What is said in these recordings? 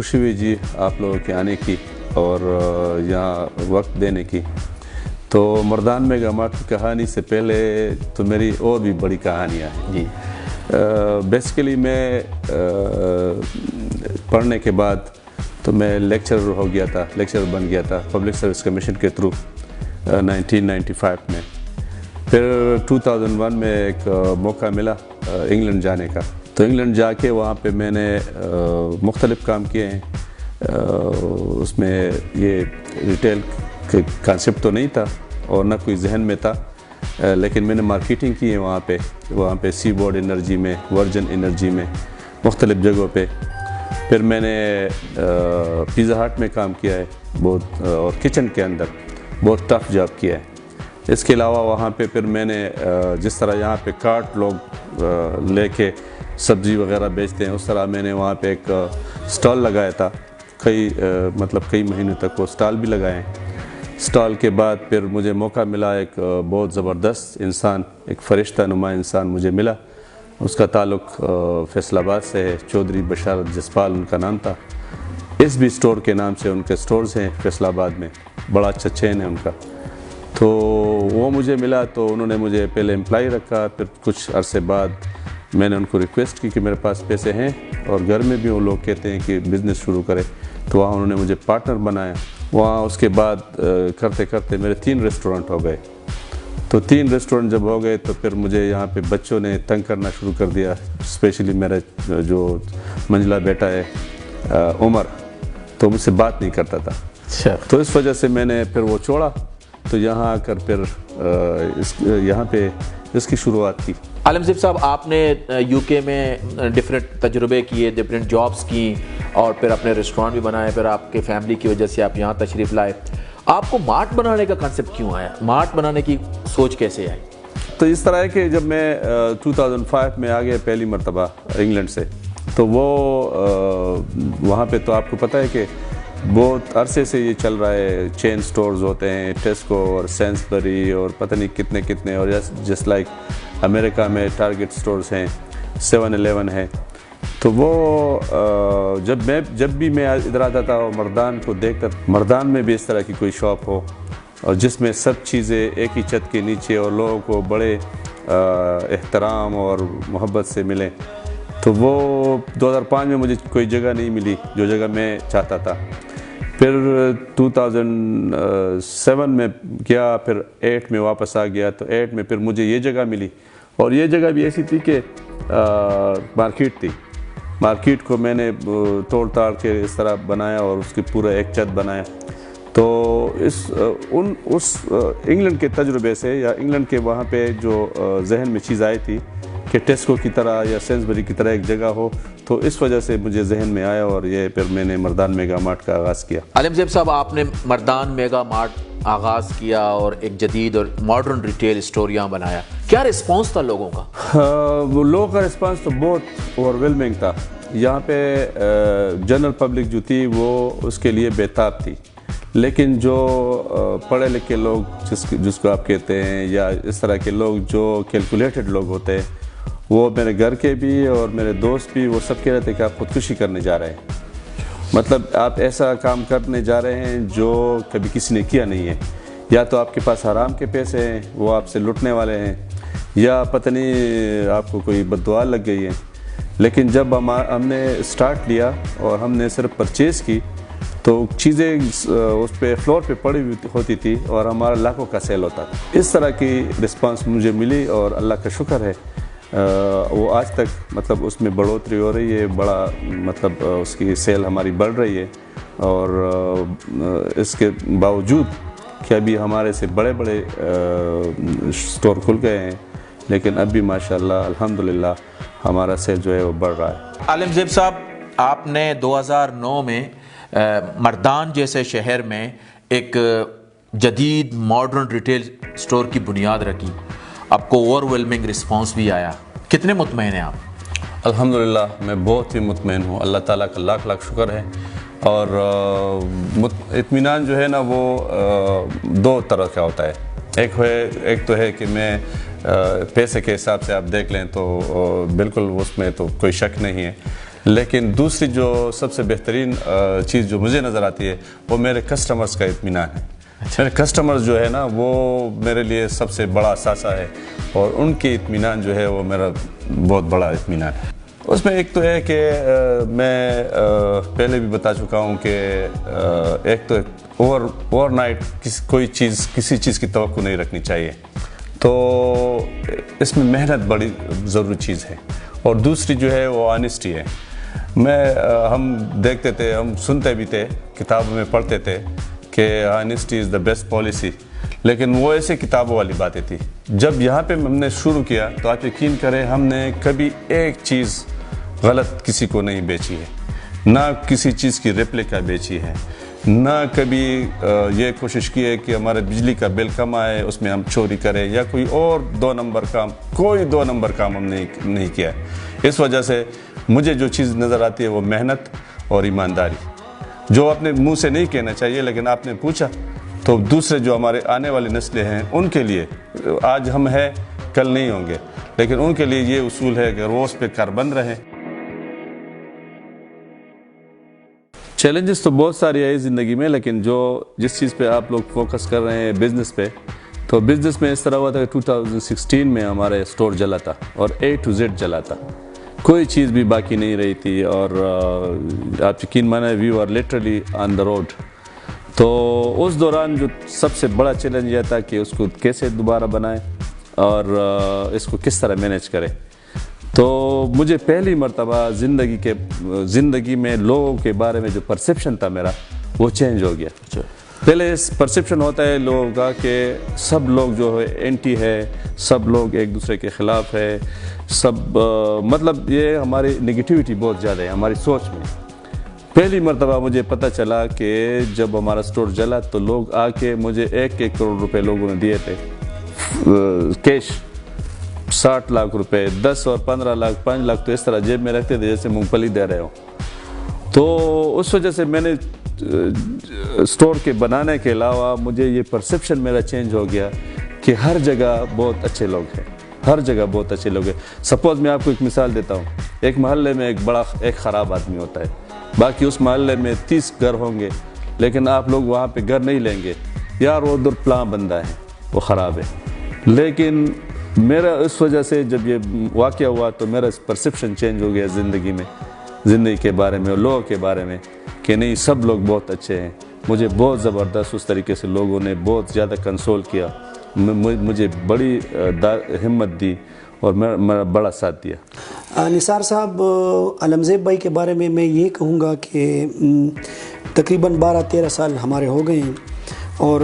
خوشی ہوئی جی آپ لوگوں کے آنے کی اور یہاں وقت دینے کی. تو مردان میگا مارٹ کی کہانی سے پہلے تو میری اور بھی بڑی کہانیاں ہیں جی. بیسیکلی میں پڑھنے کے بعد تو میں لیکچرر ہو گیا تھا، لیکچرر بن گیا تھا پبلک سروس کمیشن کے تھرو 1995 میں. پھر 2001 میں ایک موقع ملا انگلینڈ جانے کا، تو انگلینڈ جا کے وہاں پہ میں نے مختلف کام کیے ہیں. اس میں یہ ریٹیل کانسیپٹ تو نہیں تھا اور نہ کوئی ذہن میں تھا، لیکن میں نے مارکیٹنگ کی ہے وہاں پہ سی بورڈ انرجی میں، ورجن انرجی میں، مختلف جگہوں پہ. پھر میں نے پیزا ہٹ میں کام کیا ہے بہت، اور کچن کے اندر بہت ٹف جاب کیا ہے. اس کے علاوہ وہاں پہ پھر میں نے جس طرح یہاں پہ کارٹ لوگ لے کے سبزی وغیرہ بیچتے ہیں، اس طرح میں نے وہاں پہ ایک سٹال لگایا تھا. کئی مہینے تک وہ سٹال بھی لگائے. سٹال کے بعد پھر مجھے موقع ملا، ایک بہت زبردست انسان، ایک فرشتہ نما انسان مجھے ملا. اس کا تعلق فیصل آباد سے ہے، چودھری بشارت جسپال ان کا نام تھا. ایس بی اسٹور کے نام سے ان کے سٹورز ہیں فیصل آباد میں، بڑا اچھا چین ہے ان کا. تو وہ مجھے ملا، تو انہوں نے مجھے پہلے امپلائی رکھا. پھر کچھ عرصے بعد میں نے ان کو ریکویسٹ کی کہ میرے پاس پیسے ہیں اور گھر میں بھی وہ لوگ کہتے ہیں کہ بزنس شروع کرے، تو وہاں انہوں نے مجھے پارٹنر بنایا. وہاں اس کے بعد کرتے کرتے میرے 3 ریسٹورنٹ ہو گئے. تو 3 ریسٹورنٹ جب ہو گئے تو پھر مجھے یہاں پہ بچوں نے تنگ کرنا شروع کر دیا، اسپیشلی میرا جو منجلا بیٹا ہے عمر، تو مجھ سے بات نہیں کرتا تھا. تو اس وجہ سے میں نے پھر وہ چھوڑا. تو یہاں آ کر پھر یہاں پہ اس کی شروعات کی. عالم زیب صاحب، آپ نے یو کے میں ڈفرینٹ تجربے کیے، ڈفرینٹ جابس کی، اور پھر اپنے ریسٹورانٹ بھی بنائے. پھر آپ کے فیملی کی وجہ سے آپ یہاں تشریف لائے. آپ کو مارٹ بنانے کا کنسیپٹ کیوں آیا؟ مارٹ بنانے کی سوچ کیسے آئی؟ تو اس طرح ہے کہ جب میں 2005 میں آ گیا پہلی مرتبہ انگلینڈ سے، تو وہ وہاں پہ تو آپ کو پتہ ہے کہ بہت عرصے سے یہ چل رہا ہے، چین سٹورز ہوتے ہیں، ٹیسکو اور سینسبری اور پتہ نہیں کتنے اور جس لائک امریکہ میں ٹارگٹ سٹورز ہیں، 7-11 ہے. تو وہ جب بھی میں ادھر آتا تھا اور مردان کو دیکھتا، مردان میں بھی اس طرح کی کوئی شاپ ہو اور جس میں سب چیزیں ایک ہی چھت کے نیچے اور لوگوں کو بڑے احترام اور محبت سے ملیں. تو وہ 2005 میں مجھے کوئی جگہ نہیں ملی جو جگہ میں چاہتا تھا. پھر 2007 میں گیا، پھر 8 میں واپس آ گیا. تو 8 میں پھر مجھے یہ جگہ ملی، اور یہ جگہ بھی ایسی تھی کہ مارکیٹ تھی. مارکیٹ کو میں نے توڑ تاڑ کے اس طرح بنایا اور اس کی پورا ایک چھت بنایا. تو اس انگلینڈ کے تجربے سے، یا انگلینڈ کے وہاں پہ جو ذہن میں چیز آئی تھی کہ ٹیسکو کی طرح یا سینسبری کی طرح ایک جگہ ہو، تو اس وجہ سے مجھے ذہن میں آیا اور یہ پھر میں نے مردان میگا مارٹ کا آغاز کیا. عالم زیب صاحب، آپ نے مردان میگا مارٹ آغاز کیا اور ایک جدید اور ماڈرن ریٹیل اسٹور یہاں بنایا. کیا رسپانس تھا لوگوں کا؟ وہ لوگوں کا رسپانس تو بہت اوور ویلمنگ تھا. یہاں پہ جنرل پبلک جو تھی وہ اس کے لیے بےتاب تھی، لیکن جو پڑھے لکھے لوگ جس کو آپ کہتے ہیں، یا اس طرح کے لوگ جو کیلکولیٹڈ لوگ ہوتے ہیں، وہ میرے گھر کے بھی اور میرے دوست بھی، وہ سب کہہ رہے تھے کہ آپ خودکشی کرنے جا رہے ہیں. مطلب آپ ایسا کام کرنے جا رہے ہیں جو کبھی کسی نے کیا نہیں ہے. یا تو آپ کے پاس حرام کے پیسے ہیں، وہ آپ سے لٹنے والے ہیں، یا پتہ نہیں آپ کو کوئی بد دعا لگ گئی ہے. لیکن جب ہم نے سٹارٹ لیا اور ہم نے صرف پرچیز کی، تو چیزیں اس پہ فلور پہ پڑی ہوتی تھی اور ہمارا لاکھوں کا سیل ہوتا تھا. اس طرح کی رسپانس مجھے ملی اور اللہ کا شکر ہے وہ آج تک مطلب اس میں بڑھوتری ہو رہی ہے. بڑا مطلب اس کی سیل ہماری بڑھ رہی ہے. اور اس کے باوجود کہ ابھی ہمارے سے بڑے سٹور کھل گئے ہیں، لیکن اب بھی ماشاءاللہ الحمدللہ ہمارا سیل جو ہے وہ بڑھ رہا ہے. عالم زیب صاحب، آپ نے 2009 میں مردان جیسے شہر میں ایک جدید ماڈرن ریٹیل سٹور کی بنیاد رکھی. آپ کو اوور ویلمنگ رسپانس بھی آیا. کتنے مطمئن ہیں آپ؟ الحمدللہ میں بہت ہی مطمئن ہوں. اللہ تعالیٰ کا لاکھ لاکھ شکر ہے. اور اطمینان جو ہے نا وہ 2 طرح کا ہوتا ہے. ایک تو ہے کہ میں پیسے کے حساب سے آپ دیکھ لیں تو بالکل اس میں تو کوئی شک نہیں ہے. لیکن دوسری جو سب سے بہترین چیز جو مجھے نظر آتی ہے وہ میرے کسٹمرز کا اطمینان ہے. میرے کسٹمرز جو ہے نا وہ میرے لیے سب سے بڑا اثاثہ ہے, اور ان کے اطمینان جو ہے وہ میرا بہت بڑا اطمینان ہے. اس میں ایک تو ہے کہ میں پہلے بھی بتا چکا ہوں کہ ایک تو اوور نائٹ کسی چیز کی توقع نہیں رکھنی چاہیے, تو اس میں محنت بڑی ضروری چیز ہے. اور دوسری جو ہے وہ آنیسٹی ہے. ہم دیکھتے تھے, ہم سنتے بھی تھے, کتابوں میں پڑھتے تھے کہ honesty is the best policy, لیکن وہ ایسے کتابوں والی باتیں تھی. جب یہاں پہ ہم نے شروع کیا تو آپ یقین کریں ہم نے کبھی ایک چیز غلط کسی کو نہیں بیچی ہے, نہ کسی چیز کی ریپلیکا بیچی ہے, نہ کبھی یہ کوشش کی ہے کہ ہمارے بجلی کا بل کم آئے اس میں ہم چوری کریں یا کوئی اور کوئی دو نمبر کام ہم نے نہیں کیا ہے. اس وجہ سے مجھے جو چیز نظر آتی ہے وہ محنت اور ایمانداری, جو اپنے منہ سے نہیں کہنا چاہیے لیکن آپ نے پوچھا تو دوسرے جو ہمارے آنے والی نسلیں ہیں ان کے لیے, آج ہم ہیں کل نہیں ہوں گے, لیکن ان کے لیے یہ اصول ہے کہ روز پہ کاربند رہیں. چیلنجز تو بہت ساری آئی زندگی میں, لیکن جس چیز پہ آپ لوگ فوکس کر رہے ہیں بزنس پہ, تو بزنس میں اس طرح ہوا تھا کہ 2016 میں ہمارے اسٹور جلا تھا اور A to Z جلا تھا, کوئی چیز بھی باقی نہیں رہی تھی, اور آپ یقین مانیں we are literally on the road. تو اس دوران جو سب سے بڑا چیلنج یہ تھا کہ اس کو کیسے دوبارہ بنائیں اور اس کو کس طرح مینیج کریں. تو مجھے پہلی مرتبہ زندگی میں لوگوں کے بارے میں جو پرسیپشن تھا میرا وہ چینج ہو گیا. پہلے اس پرسیپشن ہوتا ہے لوگوں کا کہ سب لوگ جو ہے اینٹی ہے, سب لوگ ایک دوسرے کے خلاف ہے, سب مطلب یہ ہماری نگیٹیوٹی بہت زیادہ ہے ہماری سوچ میں. پہلی مرتبہ مجھے پتہ چلا کہ جب ہمارا سٹور جلا تو لوگ آ کے مجھے 1 کروڑ روپے لوگوں نے دیے تھے کیش, 60 لاکھ روپے, 10 اور 15 لاکھ, 5 لاکھ تو اس طرح جیب میں رکھتے تھے جیسے مونگ پھلی دے رہے ہوں. تو اس وجہ سے میں نے سٹور کے بنانے کے علاوہ مجھے یہ پرسیپشن میرا چینج ہو گیا کہ ہر جگہ بہت اچھے لوگ ہیں, ہر جگہ بہت اچھے لوگ ہیں. سپوز میں آپ کو ایک مثال دیتا ہوں, ایک محلے میں ایک خراب آدمی ہوتا ہے, باقی اس محلے میں 30 گھر ہوں گے, لیکن آپ لوگ وہاں پہ گھر نہیں لیں گے, یار وہ ادھر پلاں بندہ ہے, وہ خراب ہے. لیکن میرا اس وجہ سے جب یہ واقعہ ہوا تو میرا پرسیپشن چینج ہو گیا زندگی کے بارے میں اور لوگوں کے بارے میں کہ نہیں سب لوگ بہت اچھے ہیں. مجھے بہت زبردست اس طریقے سے لوگوں نے بہت زیادہ کنسول کیا, مجھے بڑی ہمت دی اور میرا بڑا ساتھ دیا. نثار صاحب, علمزیب بھائی کے بارے میں یہ کہوں گا کہ تقریباً 12-13 سال ہمارے ہو گئے ہیں, اور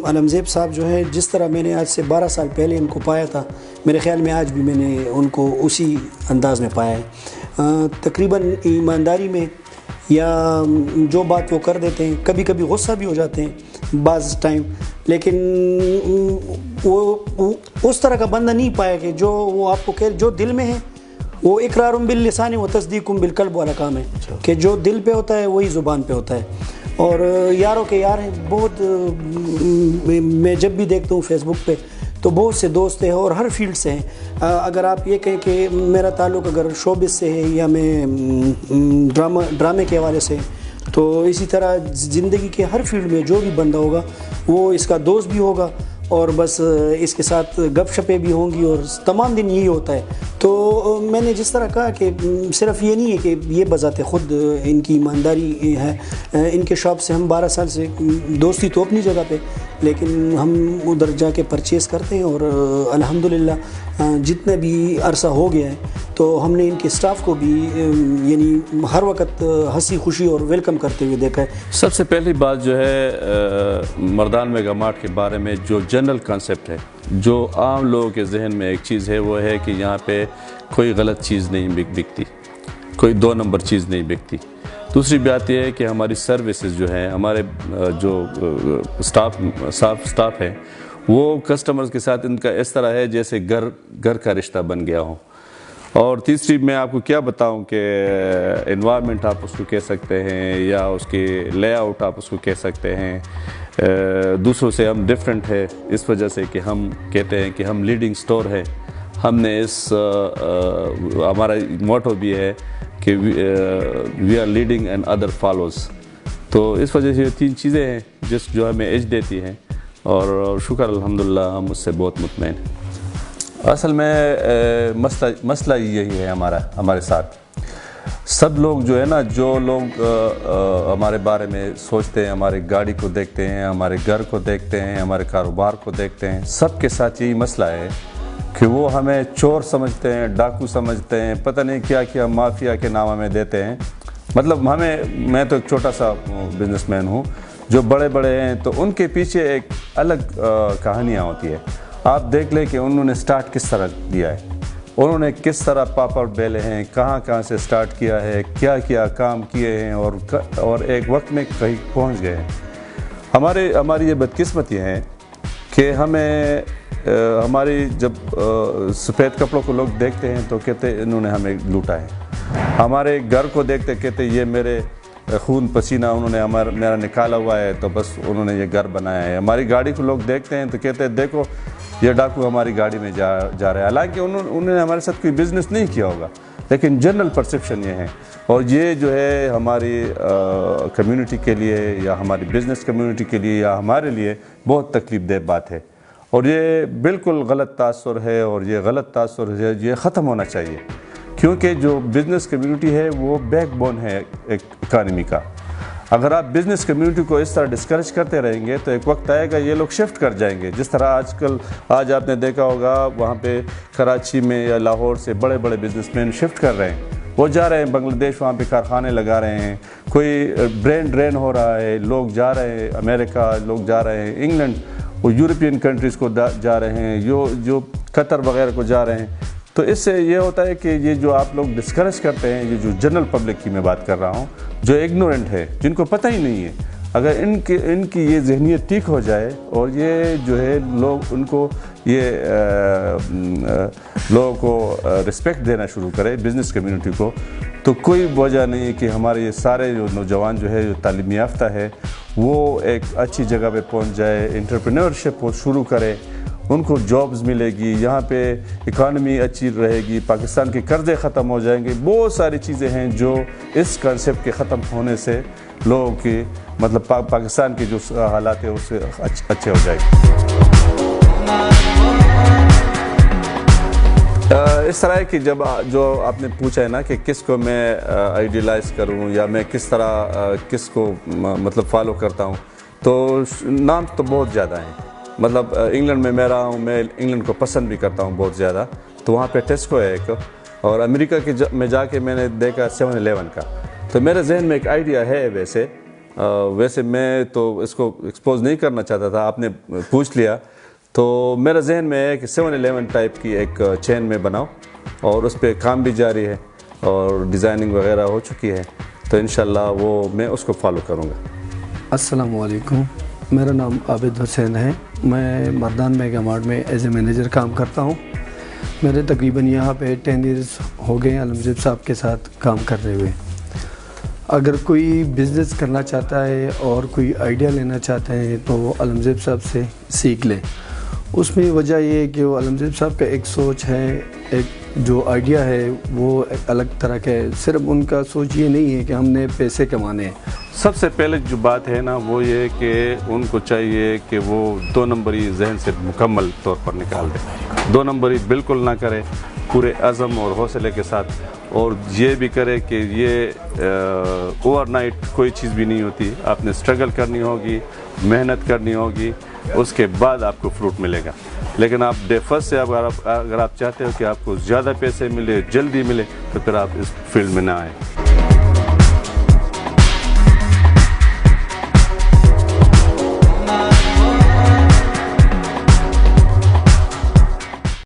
علمزیب صاحب جو ہے جس طرح میں نے آج سے 12 سال پہلے ان کو پایا تھا, میرے خیال میں آج بھی میں نے ان کو اسی انداز میں پایا ہے. تقریباً ایمانداری میں یا جو بات وہ کر دیتے ہیں, کبھی کبھی غصہ بھی ہو جاتے ہیں بعض ٹائم, لیکن وہ اس طرح کا بندہ نہیں پایا کہ جو وہ آپ کو کہ جو دل میں ہے وہ اقرار باللسان و تصدیق بالقلب والا کام ہے, کہ جو دل پہ ہوتا ہے وہی زبان پہ ہوتا ہے. اور یاروں کے یار ہیں بہت, میں جب بھی دیکھتا ہوں فیس بک پہ تو بہت سے دوست ہیں اور ہر فیلڈ سے ہیں. اگر آپ یہ کہیں کہ میرا تعلق اگر شوبز سے ہے یا میں ڈرامے کے حوالے سے, تو اسی طرح زندگی کے ہر فیلڈ میں جو بھی بندہ ہوگا وہ اس کا دوست بھی ہوگا, اور بس اس کے ساتھ گپ شپیں بھی ہوں گی, اور تمام دن یہی ہوتا ہے. تو میں نے جس طرح کہا کہ صرف یہ نہیں ہے کہ یہ بذات خود ان کی ایمانداری ہے, ان کے شاپ سے ہم 12 سال سے دوستی تو اپنی جگہ پہ, لیکن ہم ادھر جا کے پرچیز کرتے ہیں, اور الحمدللہ جتنا بھی عرصہ ہو گیا ہے تو ہم نے ان کے سٹاف کو بھی یعنی ہر وقت ہنسی خوشی اور ویلکم کرتے ہوئے دیکھا ہے. سب سے پہلی بات جو ہے مردان میگا مارٹ کے بارے میں جو جنرل کانسیپٹ ہے, جو عام لوگوں کے ذہن میں ایک چیز ہے, وہ ہے کہ یہاں پہ کوئی غلط چیز نہیں بکتی, کوئی 2 نمبر چیز نہیں بکتی. دوسری بات یہ ہے کہ ہماری سروسز جو ہیں, ہمارے جو سٹاف ہے وہ کسٹمرز کے ساتھ ان کا اس طرح ہے جیسے گھر کا رشتہ بن گیا ہو. اور تیسری میں آپ کو کیا بتاؤں کہ انوائرمنٹ آپ اس کو کہہ سکتے ہیں یا اس کی لے آؤٹ آپ اس کو کہہ سکتے ہیں, دوسروں سے ہم ڈفرینٹ ہے اس وجہ سے کہ ہم کہتے ہیں کہ ہم لیڈنگ سٹور ہے. ہم نے ہمارا موٹو بھی ہے کہ we are leading and other follows. تو اس وجہ سے یہ 3 چیزیں ہیں جو ہمیں ایج دیتی ہیں, اور شکر الحمدللہ ہم اس سے بہت مطمئن ہیں. اصل میں مسئلہ یہی ہے ہمارے ساتھ. سب لوگ جو ہے نا, جو لوگ ہمارے بارے میں سوچتے ہیں, ہماری گاڑی کو دیکھتے ہیں, ہمارے گھر کو دیکھتے ہیں, ہمارے کاروبار کو دیکھتے ہیں, سب کے ساتھ یہی مسئلہ ہے کہ وہ ہمیں چور سمجھتے ہیں, ڈاکو سمجھتے ہیں, پتہ نہیں کیا کیا مافیا کے نام ہمیں دیتے ہیں. مطلب میں تو ایک چھوٹا سا بزنس مین ہوں, جو بڑے بڑے ہیں تو ان کے پیچھے ایک الگ کہانیاں ہوتی ہے. آپ دیکھ لیں کہ انہوں نے سٹارٹ کس طرح دیا ہے, انہوں نے کس طرح پاپڑ بیلے ہیں, کہاں سے سٹارٹ کیا ہے, کیا کام کیے ہیں, اور ایک وقت میں کہیں پہنچ گئے ہیں. ہماری یہ بدقسمتی ہے کہ ہماری جب سفید کپڑوں کو لوگ دیکھتے ہیں تو کہتے ہیں انہوں نے ہمیں لوٹا ہے. ہمارے گھر کو دیکھتے کہتے یہ میرے خون پسینہ انہوں نے میرا نکالا ہوا ہے, تو بس انہوں نے یہ گھر بنایا ہے. ہماری گاڑی کو لوگ دیکھتے ہیں تو کہتے ہیں دیکھو یہ ڈاکو ہماری گاڑی میں جا رہا ہے, حالانکہ انہوں نے ہمارے ساتھ کوئی بزنس نہیں کیا ہوگا, لیکن جنرل پرسیپشن یہ ہے. اور یہ جو ہے ہماری کمیونٹی کے لیے, یا ہماری بزنس کمیونٹی کے لیے, یا ہمارے لیے بہت تکلیف دہ بات ہے, اور یہ بالکل غلط تاثر ہے, اور یہ غلط تاثر ہے, یہ ختم ہونا چاہیے. کیونکہ جو بزنس کمیونٹی ہے وہ بیک بون ہے ایک اکانومی کا. اگر آپ بزنس کمیونٹی کو اس طرح ڈسکریج کرتے رہیں گے تو ایک وقت آئے گا یہ لوگ شفٹ کر جائیں گے. جس طرح آج آپ نے دیکھا ہوگا وہاں پہ کراچی میں یا لاہور سے بڑے بڑے بزنس مین شفٹ کر رہے ہیں, وہ جا رہے ہیں بنگلہ دیش, وہاں پہ کارخانے لگا رہے ہیں, کوئی برین ڈرین ہو رہا ہے, لوگ جا رہے ہیں امریکہ, لوگ جا رہے ہیں انگلینڈ, وہ یورپین کنٹریز کو جا رہے ہیں, جو قطر وغیرہ کو جا رہے ہیں. تو اس سے یہ ہوتا ہے کہ یہ جو آپ لوگ ڈسکریج کرتے ہیں, یہ جو جنرل پبلک کی میں بات کر رہا ہوں, جو اگنورنٹ ہے, جن کو پتہ ہی نہیں ہے, اگر ان کی یہ ذہنیت ٹھیک ہو جائے, اور یہ جو ہے لوگ ان کو یہ لوگوں کو رسپیکٹ دینا شروع کرے, بزنس کمیونٹی کو, تو کوئی وجہ نہیں ہے کہ ہمارے یہ سارے جو نوجوان جو ہے, جو تعلیم یافتہ ہے, وہ ایک اچھی جگہ پہ پہنچ جائے, انٹرپرینورشپ شروع کرے, ان کو جابز ملے گی, یہاں پہ اکانومی اچھی رہے گی, پاکستان کے قرضے ختم ہو جائیں گے. بہت ساری چیزیں ہیں جو اس کنسیپٹ کے ختم ہونے سے لوگوں کی مطلب پاکستان کے جو حالات ہیں اس سے اچھے ہو جائے گے. اس طرح ہے کہ جو آپ نے پوچھا ہے نا کہ کس کو میں آئیڈیلائز کروں, یا میں کس طرح کس کو مطلب فالو کرتا ہوں, تو نام تو بہت زیادہ ہیں. مطلب انگلینڈ میں میں رہا ہوں, میں انگلینڈ کو پسند بھی کرتا ہوں بہت زیادہ, تو وہاں پہ ٹیسکو ہے ایک, اور امریکہ میں جا کے میں نے دیکھا 7-Eleven کا. تو میرے ذہن میں ایک آئیڈیا ہے, ویسے میں تو اس کو ایکسپوز نہیں کرنا چاہتا تھا, آپ نے پوچھ لیا, تو میرے ذہن میں ہے کہ 7-Eleven ٹائپ کی ایک چین میں بناؤ, اور اس پہ کام بھی جاری ہے, اور ڈیزائننگ وغیرہ ہو چکی ہے, تو انشاءاللہ میں اس کو فالو کروں گا. السلام علیکم, میرا نام عابد حسین ہے. میں مردان میگا مارٹ میں ایز اے مینیجر کام کرتا ہوں. میرے تقریباً یہاں پہ 10 ایئرز ہو گئے علمزیب صاحب کے ساتھ کام کرتے ہوئے. اگر کوئی بزنس کرنا چاہتا ہے اور کوئی آئیڈیا لینا چاہتے ہیں تو وہ علمزیب صاحب سے سیکھ لیں. اس میں وجہ یہ ہے کہ وہ علمزیب صاحب کا ایک سوچ ہے, ایک جو آئیڈیا ہے وہ ایک الگ طرح کا ہے. صرف ان کا سوچ یہ نہیں ہے کہ ہم نے پیسے کمانے ہیں. سب سے پہلے جو بات ہے نا وہ یہ کہ ان کو چاہیے کہ وہ 2 نمبری ذہن سے مکمل طور پر نکال دیں. 2 نمبری بالکل نہ کرے, پورے عزم اور حوصلے کے ساتھ, اور یہ بھی کرے کہ یہ اوور نائٹ کوئی چیز بھی نہیں ہوتی. آپ نے اسٹرگل کرنی ہوگی, محنت کرنی ہوگی, اس کے بعد آپ کو فروٹ ملے گا. لیکن آپ ڈے فرسٹ سے اگر آپ چاہتے ہو کہ آپ کو زیادہ پیسے ملے, جلدی ملے, تو پھر آپ اس فیلڈ میں نہ آئیں.